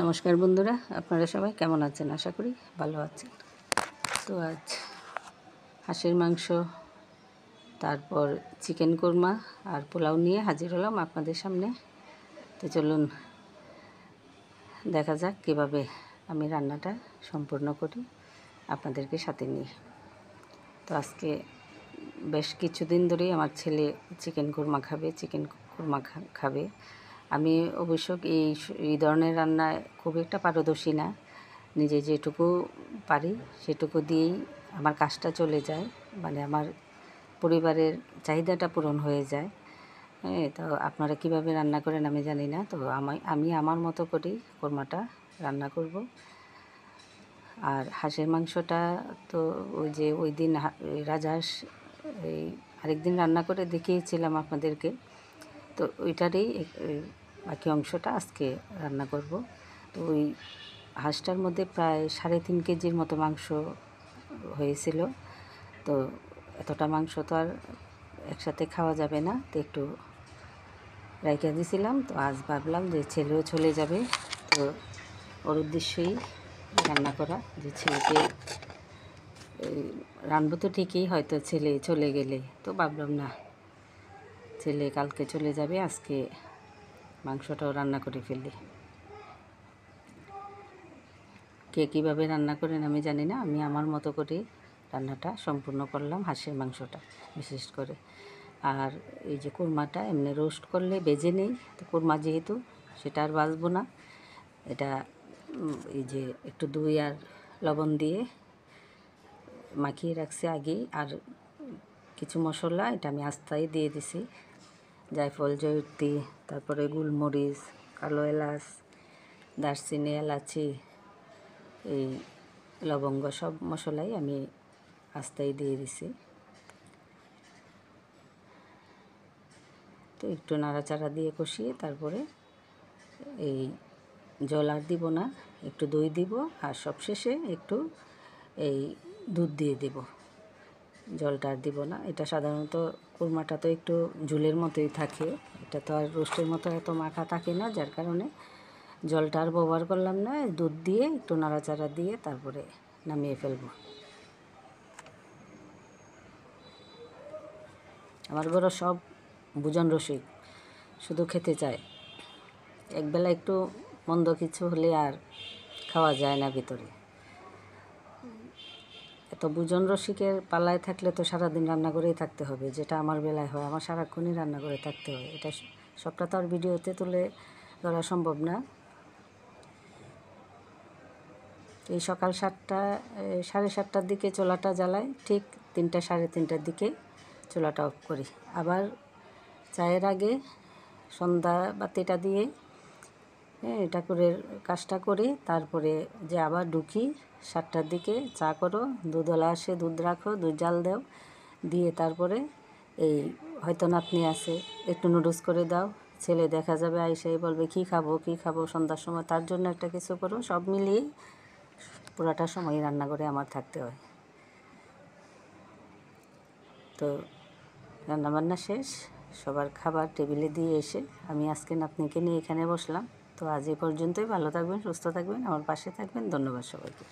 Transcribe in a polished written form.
নমস্কার বন্ধুরা, আপনারা সবাই কেমন আছেন? আশা করি ভালো আছেন। তো আজ হাঁসের মাংস, তারপর চিকেন কোরমা আর পোলাও নিয়ে হাজির হলাম আপনাদের সামনে। তো চলুন দেখা যাক কীভাবে আমি রান্নাটা সম্পূর্ণ করি আপনাদেরকে সাথে নিয়ে। তো আজকে বেশ কিছুদিন ধরেই আমার ছেলে চিকেন কোরমা খাবে। আমি অবশ্য এই ধরনের রান্নায় খুব একটা পারদর্শী না, নিজে যেটুকু পারি সেটুকু দিয়েই আমার কাজটা চলে যায়, মানে আমার পরিবারের চাহিদাটা পূরণ হয়ে যায়। হ্যাঁ, তো আপনারা কিভাবে রান্না করেন আমি জানি না, তো আমি আমার মতো করেই কোরমাটা রান্না করব। আর হাঁসের মাংসটা তো ওই দিন রাজহাঁস এই আরেকদিন রান্না করে দেখিয়েছিলাম আপনাদেরকে, তো ওইটারই বাকি অংশটা আজকে রান্না করব। তো ওই হাঁসটার মধ্যে প্রায় 3.5 কেজির মতো মাংস হয়েছিল। তো এতটা মাংস তো আর একসাথে খাওয়া যাবে না, তো একটু রাইখা দিয়েছিলাম। তো আজ ভাবলাম যে ছেলেও চলে যাবে, তো ওর উদ্দেশ্যেই রান্না করা, যে ছেলেকে রান্না তো ঠিকই, হয়তো ছেলে চলে গেলে তো ভাবলাম না, ছেলে কালকে চলে যাবে, আজকে মাংসটাও রান্না করে ফেলি। কে কীভাবে রান্না করেন আমি জানি না, আমি আমার মতো করে রান্নাটা সম্পূর্ণ করলাম হাঁসের মাংসটা বিশেষ করে। আর এই যে কোরমাটা এমনি রোস্ট করলে বেজে নেই, তো কোরমা যেহেতু সেটা আর বাজবো না, এটা এই যে একটু দই আর লবণ দিয়ে মাখিয়ে রাখছি আগেই। আর কিছু মশলা এটা আমি আস্তায় দিয়ে দিছি, জায়ফল, জয়িত্রী, তারপরে গোলমরিচ, কালো এলাচ, দারচিনি, এলাচি, এই লবঙ্গ, সব মশলাই আমি আস্তায় দিয়ে দিছি। তো একটু নাড়াচাড়া দিয়ে কষিয়ে তারপরে এই জল আর দিব না, একটু দই দিব, আর সবশেষে একটু এই দুধ দিয়ে দেব, জলটা আর দিব না। এটা সাধারণত কোরমাটা তো একটু ঝোলের মতোই থাকে, এটা তো আর রোস্টের মতো এত মাখা থাকে না, যার কারণে জলটা আর ব্যবহার করলাম না। দুধ দিয়ে একটু নাড়াচাড়া দিয়ে তারপরে নামিয়ে ফেলব। আমার বড় সব ভোজন রসিক, শুধু খেতে চায়, একবেলা একটু মন্দ কিছু হলে আর খাওয়া যায় না ভিতরে। এত ভোজন রসিকের পাল্লায় থাকলে তো সারাদিন রান্না করেই থাকতে হবে, যেটা আমার বেলায় হয়, আমার সারাক্ষণই রান্না করে থাকতে হয়। এটা সবটা তো আর ভিডিওতে তুলে ধরা সম্ভব না। এই সকাল 7:30-7:30টার দিকে চুলাটা জ্বালাই, ঠিক 3-3:30টার দিকে চুলাটা অফ করি। আবার চায়ের আগে সন্ধ্যা বাতিটা দিয়ে ঠাকুরের কাজটা করি, তারপরে যে আবার ঢুকি 7টার দিকে। চা করো, দুধওয়ালা আসে, দুধ রাখো, দুধ জাল দাও, দিয়ে তারপরে এই হয়তো নাতনি আছে, একটু নুডলস করে দাও, ছেলে দেখা যাবে আইসাই বলবে কী খাবো সন্ধ্যার সময়, তার জন্য একটা কিছু করো। সব মিলিয়ে পুরাটা সময় রান্নাঘরে আমার থাকতে হয়। তো রান্নাবান্না শেষ, সবার খাবার টেবিলে দিয়ে এসে আমি আজকে নাতনিকে নিয়ে এখানে বসলাম। তো আজ এই পর্যন্তই। ভালো থাকবেন, সুস্থ থাকবেন, আমার পাশে থাকবেন। ধন্যবাদ সবাইকে।